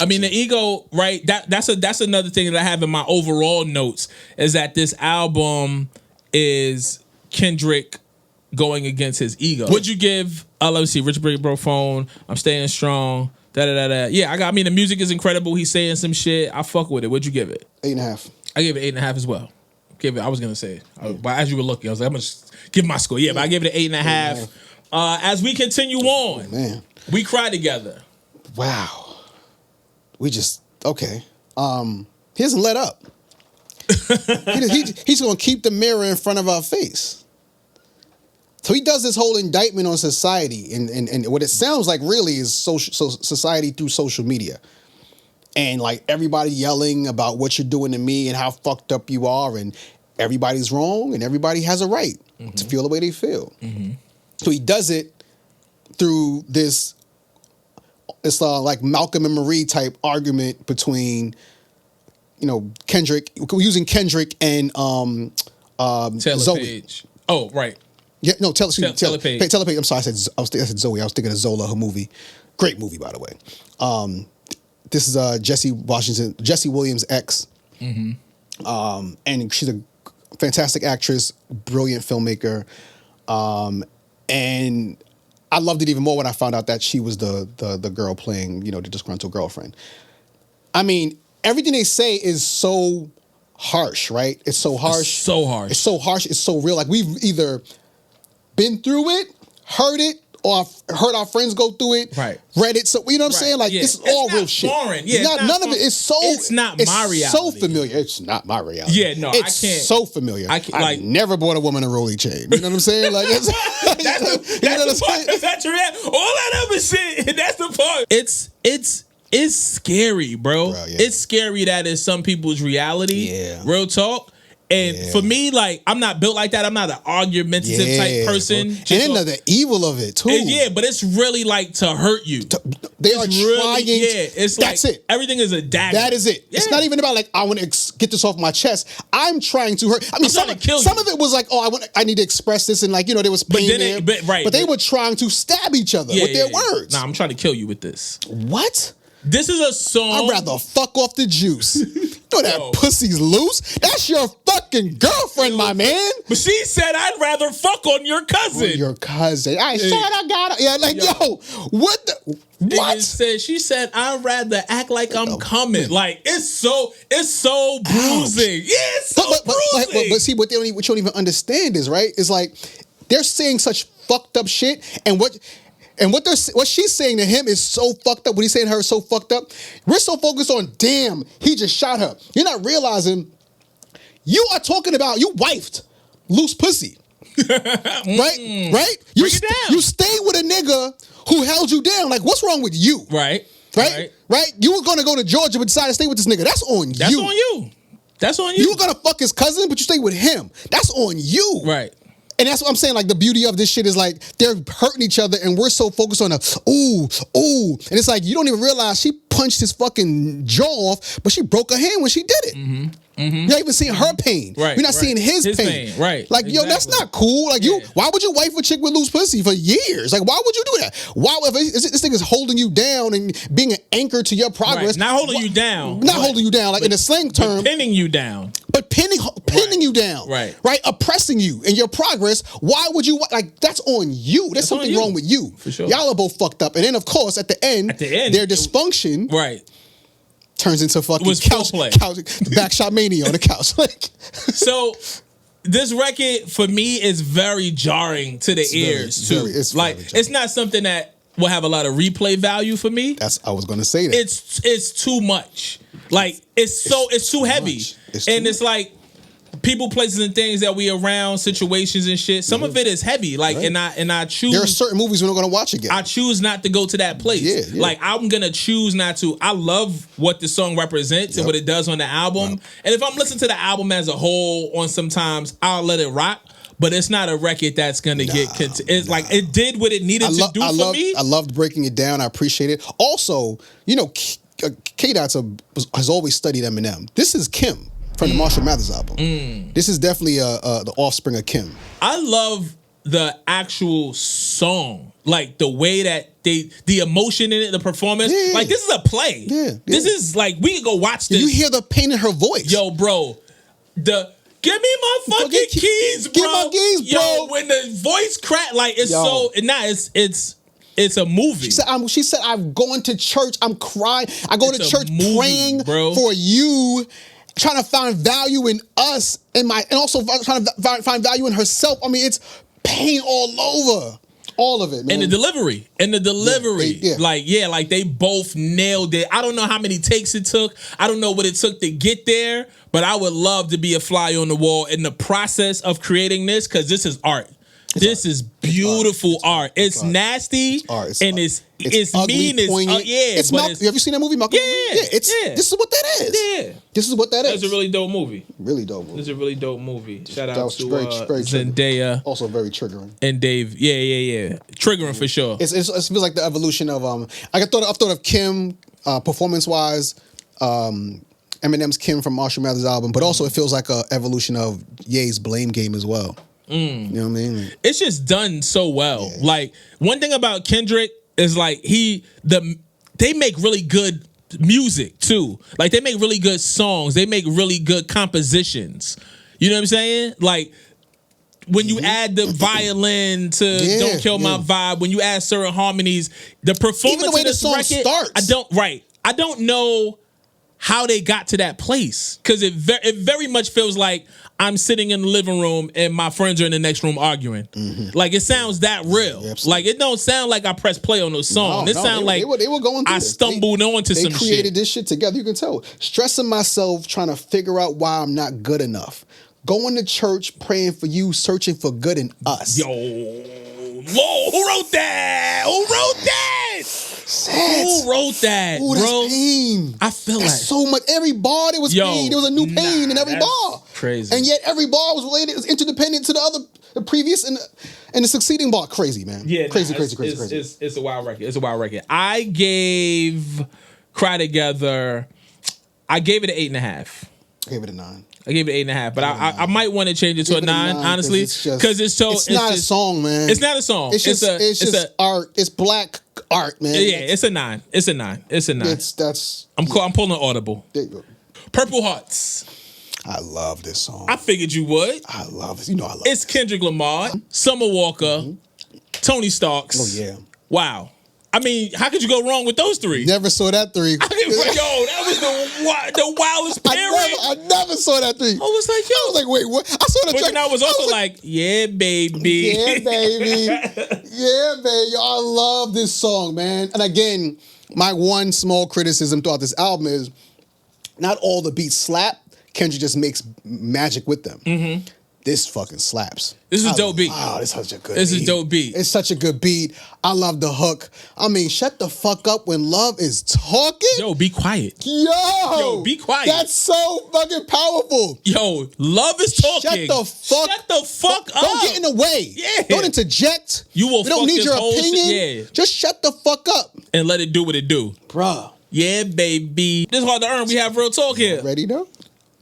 I mean, the ego, right? That's another thing that I have in my overall notes is that this album is Kendrick going against his ego. Would you give? Let me see. Rich Brick Bro Phone. I'm staying strong. Yeah, I mean, the music is incredible. He's saying some shit. I fuck with it. What'd you give it? 8.5. I gave it 8.5 as well. I was gonna say, but as you were looking, I was like, I'm gonna just give my score. Yeah, but I gave it an 8.5. As we continue on, man, we cry together. Wow, we just okay. He doesn't let up. He's gonna keep the mirror in front of our face. So he does this whole indictment on society, and what it sounds like really is society through social media. And like everybody yelling about what you're doing to me and how fucked up you are, and everybody's wrong and everybody has a right to feel the way they feel. So he does it through this like Malcolm and Marie type argument between Kendrick, using Kendrick and Taylor Zoe. Page. Oh, right. Yeah, no, Taylor Page. Taylor Page. I'm sorry, I said Zoe. I was thinking of Zola, her movie. Great movie, by the way. This is Jesse Williams' ex. And she's a fantastic actress, brilliant filmmaker. And I loved it even more when I found out that she was the girl playing, the disgruntled girlfriend. I mean, everything they say is so harsh, right? It's so harsh. It's so harsh. It's so harsh. It's so real. Like we've either been through it, heard it, or heard our friends go through it, right? Read it, so you know what I'm saying. Like this is all real shit. Foreign. Yeah, none of it is so. It's not my reality. So familiar. It's not my reality. Yeah, no, it's I can't. So familiar. I can't. I never bought a woman a rolly chain. You know what I'm saying? Like that's the part. That's your all that other shit. That's the part. It's scary, bro. Yeah. It's scary that is some people's reality. Yeah. Real talk. And for me, like, I'm not built like that. I'm not an argumentative type person. And then the evil of it, too. But it's really, like, to hurt you. They are trying. Yeah, it's that's like, it. Everything is a dagger. That is it. Yeah. It's not even about, like, I want to get this off my chest. I'm trying to hurt. I mean, some of it was like, I need to express this. And, like, there was pain there. But they were trying to stab each other with their words. Nah, I'm trying to kill you with this. What? This is a song. I'd rather fuck off the juice. That pussy's loose. That's your fucking girlfriend, my man. But she said, I'd rather fuck on your cousin. Your cousin. I said I got it. Yeah, like, what the... What? She said, I'd rather act like I'm coming. Like, it's so bruising. Yeah, it's so bruising. But see, what you don't even understand is, right, is like, they're saying such fucked up shit, and what she's saying to him is so fucked up. What he's saying to her is so fucked up. We're so focused on, damn, he just shot her. You're not realizing you are talking about you wifed loose pussy. Right? You stayed with a nigga who held you down. Like, what's wrong with you? Right? You were going to go to Georgia but decided to stay with this nigga. That's on you. That's on you. You were going to fuck his cousin, but you stayed with him. That's on you. Right. And that's what I'm saying. Like, the beauty of this shit is like they're hurting each other, and we're so focused on ooh, and it's like you don't even realize she punched his fucking jaw off, but she broke her hand when she did it. You're not even seeing her pain. Right. You're not seeing his pain. Right. Like, yo, that's not cool. Like, why would you wife a chick with loose pussy for years? Like, why would you do that? Why? If this thing is holding you down and being an anchor to your progress. Right. Not holding you down. Not holding you down, like in a slang term. Pinning you down. But pinning pinning you down, right, oppressing you in your progress. Why would you like? That's on you. There's something wrong with you. For sure. Y'all are both fucked up. And then of course at the end their dysfunction, turns into fucking couch backshot mania on the couch. Like, so this record for me is very jarring to the ears too. It's not something that will have a lot of replay value for me. I was gonna say that. It's too much. Like it's too heavy. It's like people, places, and things that we around, situations and shit. Some of it is heavy. Like and I choose. There are certain movies we're not gonna watch again. I choose not to go to that place. Yeah. Like I'm gonna choose not to. I love what the song represents and what it does on the album. And if I'm listening to the album as a whole, on sometimes I'll let it rock. But it's not a record that's gonna it's like it did what it needed to do for me. I loved breaking it down. I appreciate it. Also, you know, K-Dot's has always studied Eminem. This is Kim from the Marshall Mathers album. This is definitely the offspring of Kim. I love the actual song, like the way that the emotion in it, the performance. Yeah. Like this is a play. Yeah. This is like we can go watch this. You hear the pain in her voice. Yo, bro, give me my fucking keys, bro. Give my keys, bro. Yo, when the voice crack, like it's it's a movie. She said, I'm going to church. I'm crying. I go to church praying for you, trying to find value in us and also trying to find value in herself. I mean, it's pain all over. All of it, man. And the delivery. Like they both nailed it. I don't know how many takes it took. I don't know what it took to get there, but I would love to be a fly on the wall in the process of creating this, because this is art. This is beautiful art. It's nasty and it's mean. Have you seen that movie, Malcolm? This is what that is. Yeah, this is what that is. That's a really dope movie. Really dope movie. It's a really dope movie. Shout out to very Zendaya. Also very triggering. And Dave. Yeah. Triggering for sure. It feels like the evolution of I've thought of Kim performance wise. Eminem's Kim from Marshall Mathers album, but also it feels like a evolution of Ye's Blame Game as well. You know what I mean? It's just done so well. Yeah. Like one thing about Kendrick is like they make really good music too. Like they make really good songs. They make really good compositions. You know what I'm saying? Like when you add the violin to Don't Kill My Vibe, when you add certain harmonies, the performance even the way of this the song record, starts. I don't know how they got to that place, because it very much feels like I'm sitting in the living room and my friends are in the next room arguing. Like it sounds that real. Like it don't sound like I pressed play on those songs. It sounds like they were going through I stumbled onto some shit. They created this shit together. You can tell. Stressing myself, trying to figure out why I'm not good enough. Going to church, praying for you, searching for good in us. Yo, Lord, who wrote that? Who wrote that, Ooh, bro? That's pain. I feel that's so much. Every bar there was pain. There was a new pain in every bar. Crazy. And yet every bar was related, was interdependent to the previous and the succeeding bar. Crazy, man. Yeah, crazy. It's a wild record. I gave Cry Together. I gave it an 8.5. I gave it a 9. I gave it 8.5, but I might want to change it to a 9, honestly, because it's not a song, man. It's not a song. It's just art. It's black art, man. Yeah, it's a 9. It's a 9. I'm pulling Audible. There you go. Purple Hearts. I love this song. I figured you would. I love it. You know I love it. It's Kendrick Lamar, Summer Walker, Tony Starks. Oh yeah. Wow. I mean, how could you go wrong with those three? Never saw that 3. Yo, that was the wildest pairing. I never saw that 3. I was like, yo. I was like, wait, what? I saw the track. But then I was also like, yeah, baby. Yeah, baby. Yeah, baby. Yo, I love this song, man. And again, my one small criticism throughout this album is not all the beats slap. Kendrick just makes magic with them. This fucking slaps. This is a dope beat. Wow, this is such a good beat. This is a dope beat. It's such a good beat. I love the hook. I mean, shut the fuck up when love is talking. Yo, be quiet. Yo, be quiet. That's so fucking powerful. Yo, love is talking. Shut the fuck up. Don't get in the way. Yeah. Don't interject. We don't need your opinion. Just shut the fuck up. And let it do what it do. Bruh. Yeah, baby. This is hard to earn. We have real talk here. Ready though?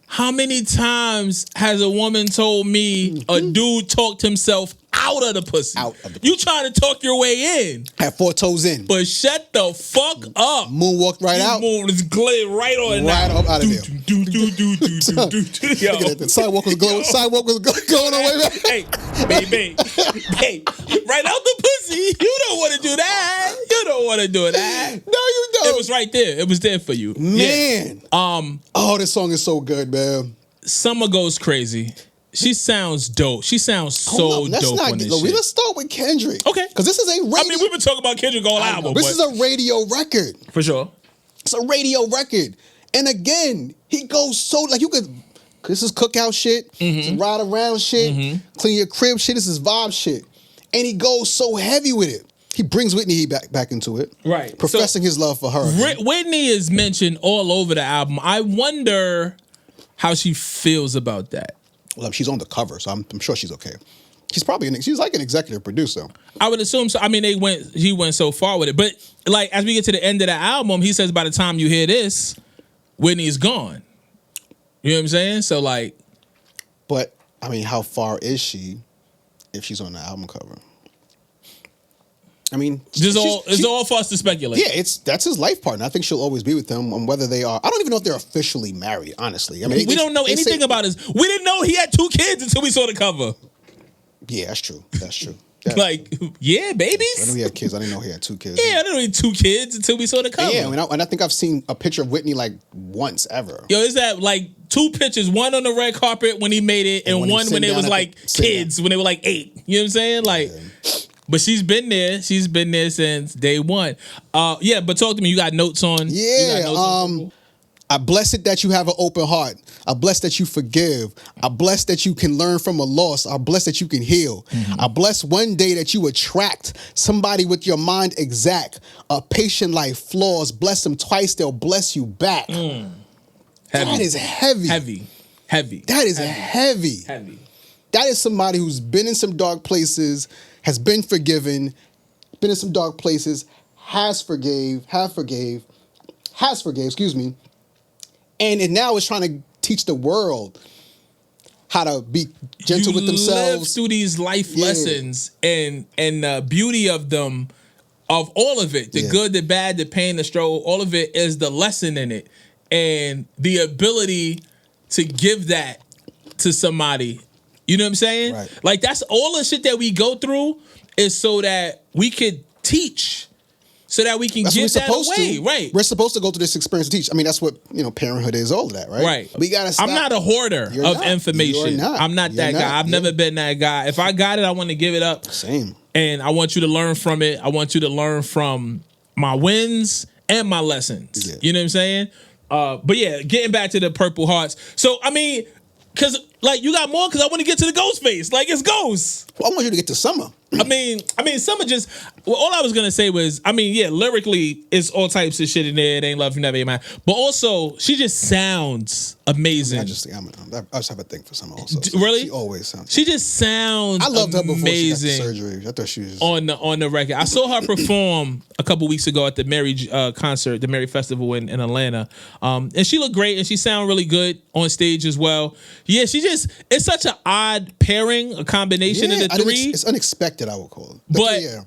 How many times has a woman told me a dude talked himself out out of the pussy. Out of the You trying to talk your way in. Had 4 toes in. But shut the fuck up. Moonwalked right out. Moon is glid right on Right up out of there. Yo. Look at that. The sidewalk was glowing. Sidewalk was going away. Hey, baby. Hey, right out the pussy. You don't want to do that. You don't want to do that. No, you don't. It was right there. It was there for you. Man. Yeah. Oh, this song is so good, man. Summer Goes Crazy. She sounds dope. She sounds so dope on this shit. Let's start with Kendrick. Okay. Because this is a radio... I mean, we've been talking about Kendrick all album. This is a radio record. For sure. It's a radio record. And again, he goes so... Like, you could... This is cookout shit. This is ride around shit. Clean your crib shit. This is vibe shit. And he goes so heavy with it. He brings Whitney back into it. Right. Professing his love for her. Whitney is mentioned all over the album. I wonder how she feels about that. Well, she's on the cover, so I'm sure she's okay. She's probably she's like an executive producer. I would assume so. I mean, he went so far with it, but like as we get to the end of the album, he says by the time you hear this, Whitney's gone. You know what I'm saying? So like, but I mean, how far is she if she's on the album cover? I mean, it's all for us to speculate. Yeah, that's his life partner. I think she'll always be with him. On whether they are, I don't even know if they're officially married. Honestly, I mean, we don't know anything about his. We didn't know he had 2 kids until we saw the cover. Yeah, that's true. That's true. Like, yeah, babies. I knew he had kids. I didn't know he had 2 kids. Yeah, I didn't know he had 2 kids until we saw the cover. Yeah, and I think I've seen a picture of Whitney like once ever. Yo, is that like 2 pictures? One on the red carpet when he made it, and one when it was like kids when they were like 8. You know what I'm saying? Like. Yeah. But she's been there. She's been there since day one. Yeah, but talk to me. You got notes on? Yeah. I bless it that you have an open heart. I bless that you forgive. I bless that you can learn from a loss. I bless that you can heal. I bless one day that you attract somebody with your mind exact. A patient like flaws. Bless them twice, they'll bless you back. Heavy. That is heavy. Heavy. That is heavy. Heavy. That is somebody who's been in some dark places, has been forgiven, been in some dark places, has forgave, excuse me, and now is trying to teach the world how to be gentle with themselves. Live through these life lessons and the beauty of them, of all of it, the good, the bad, the pain, the struggle, all of it is the lesson in it. And the ability to give that to somebody. You know what I'm saying? Right. Like that's all the shit that we go through is so that we could teach, so that we can give that away. Right. We're supposed to go through this experience to teach. I mean, that's what parenthood is, all of that, right? Right. We gotta stop. I'm not a hoarder of information. I'm not that guy. I've never been that guy. If I got it, I want to give it up. Same. And I want you to learn from it. I want you to learn from my wins and my lessons. Yeah. You know what I'm saying? But yeah, getting back to the Purple Hearts. So I mean, because like you got more, because I want to get to the Ghostface. Like it's Ghost. Well, I want you to get to Summer. I mean, Summer just. Well, all I was gonna say was, I mean, yeah, lyrically, it's all types of shit in there. It ain't love, you never ain't mine. But also, she just sounds amazing. I just have a thing for Summer. Also, really, she always sounds. She just sounds. I loved her before she got the amazing. surgery. I thought she was on the record. I saw her perform a couple weeks ago at the Mary concert, the Mary Festival in Atlanta, and she looked great and she sounded really good on stage as well. Yeah, it's such an odd pairing, a combination of the three. It's unexpected, I would call it. But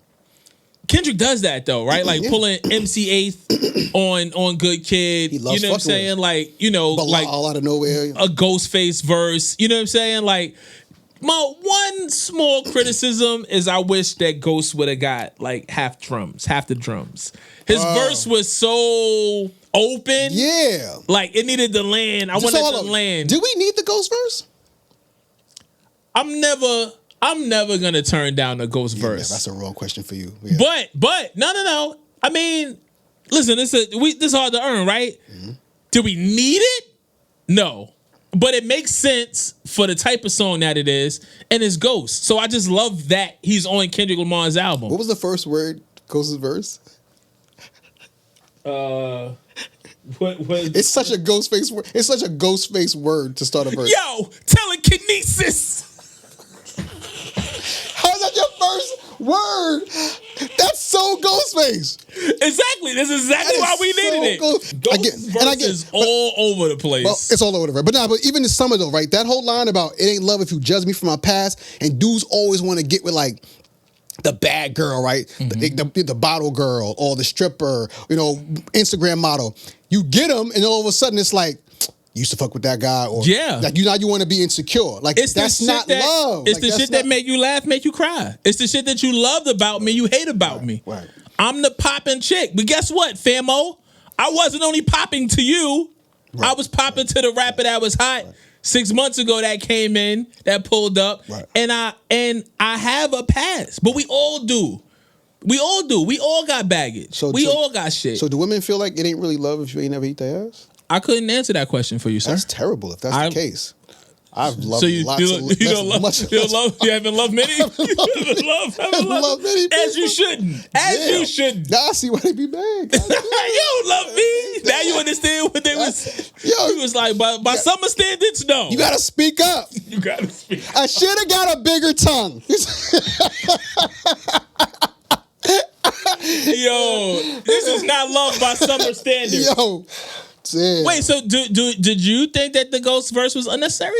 Kendrick does that though, right? Like pulling MC Eighth on Good Kid. He loves, you know what I'm saying? Like, like all out of nowhere. A Ghostface verse. You know what I'm saying? Like, my one small criticism is I wish that Ghost would have got like half the drums. His verse was so open. Yeah. Like it needed to land. I wanted to land. Do we need the Ghost verse? I'm never gonna turn down a Ghost verse. That's a wrong question for you. Yeah. But no. I mean, listen, this is hard to earn, right? Mm-hmm. Do we need it? No. But it makes sense for the type of song that it is, and it's Ghost. So I just love that he's on Kendrick Lamar's album. What was the first word, Ghost's verse? What it's such a Ghostface word. It's such a Ghostface word to start a verse. Yo, telekinesis. How's that your first word? That's so Ghostface. Exactly. This is exactly why we needed it. Ghost verse is all over the place. Well, it's all over the place. But even in summer though, right? That whole line about it ain't love if you judge me for my past, and dudes always want to get with like the bad girl, right? The bottle girl or the stripper, Instagram model. You get them, and all of a sudden it's like, you used to fuck with that guy, or like you want to be insecure. Like that's not love. It's the shit that make you laugh, make you cry. It's the shit that you loved about me, you hate about me. Right. I'm the popping chick, but guess what, famo? I wasn't only popping to you. Right. I was popping to the rapper that was hot 6 months ago that came in, that pulled up, and I have a past, but we all do. We all do. We all got baggage. We all got shit. So do women feel like it ain't really love if you ain't never eat their ass? I couldn't answer that question for you, sir. That's terrible if that's the case. I've loved lots you haven't loved many? You haven't loved many people. As you shouldn't. You shouldn't. Now I see why they be mad. You don't love me. Now you understand what they was. He was like, by summer standards, no. You gotta speak up. You gotta speak up. I should have got a bigger tongue. Yo, this is not love by summer standards. Yo. Damn. Wait, so did you think that the Ghost verse was unnecessary?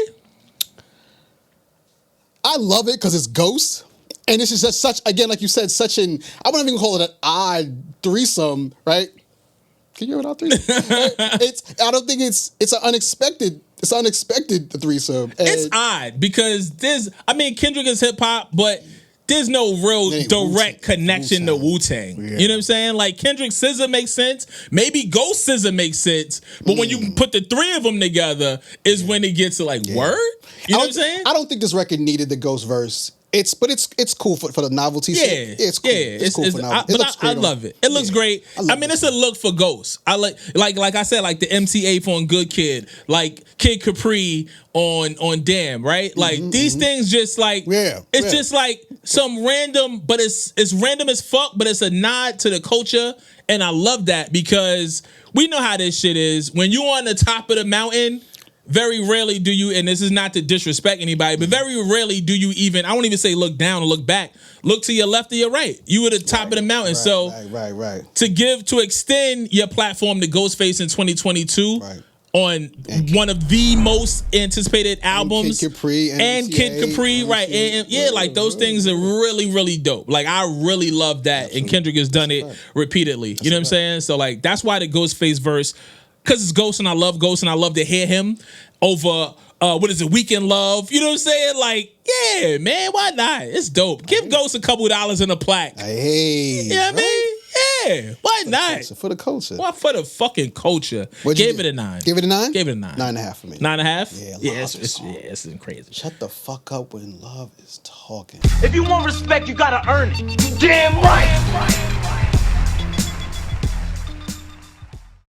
I love it because it's Ghost. And this is just such, again, like you said, I wouldn't even call it an odd threesome, right? Can you hear it odd threesome? I don't think it's an unexpected threesome. And it's odd because Kendrick is hip hop, but there's no real direct connection to Wu-Tang. Yeah. You know what I'm saying? Like Kendrick SZA makes sense. Maybe Ghost SZA makes sense. But when you put the three of them together is when it gets to like, word? You know what I'm saying? I don't think this record needed the Ghost verse. It's cool for the novelty. Yeah, it's cool. It's cool for novelty. I love it. It looks great. It's a look for Ghost. I like I said, like the MC8 on Good Kid, like Kid Capri on Damn, right? Like these things just like it's just like some random, but it's random as fuck, but it's a nod to the culture, and I love that because we know how this shit is. When you on the top of the mountain, very rarely do you, and this is not to disrespect anybody, but very rarely do you even, I won't even say look down or look back, look to your left or your right. You were the top of the mountain. To extend your platform to Ghostface in 2022 on one of the most anticipated albums. Kid Capri. And Kid Capri, right. And like those things are really, really dope. Like I really love that. Absolutely. And Kendrick has done it repeatedly. You know what I'm saying? So like that's why the Ghostface verse, because it's Ghost and I love Ghost and I love to hear him over, Weekend Love. You know what I'm saying? Like, yeah, man, why not? It's dope. Give Ghost a couple $2 in a plaque. Hey. You know what I mean? Yeah, why not? For the culture. Why for the fucking culture? Gave it a 9. Give it a 9? Gave it a 9. 9.5 for me. 9.5? Yeah, it's crazy. Shut the fuck up when love is talking. If you want respect, you gotta earn it. You damn right.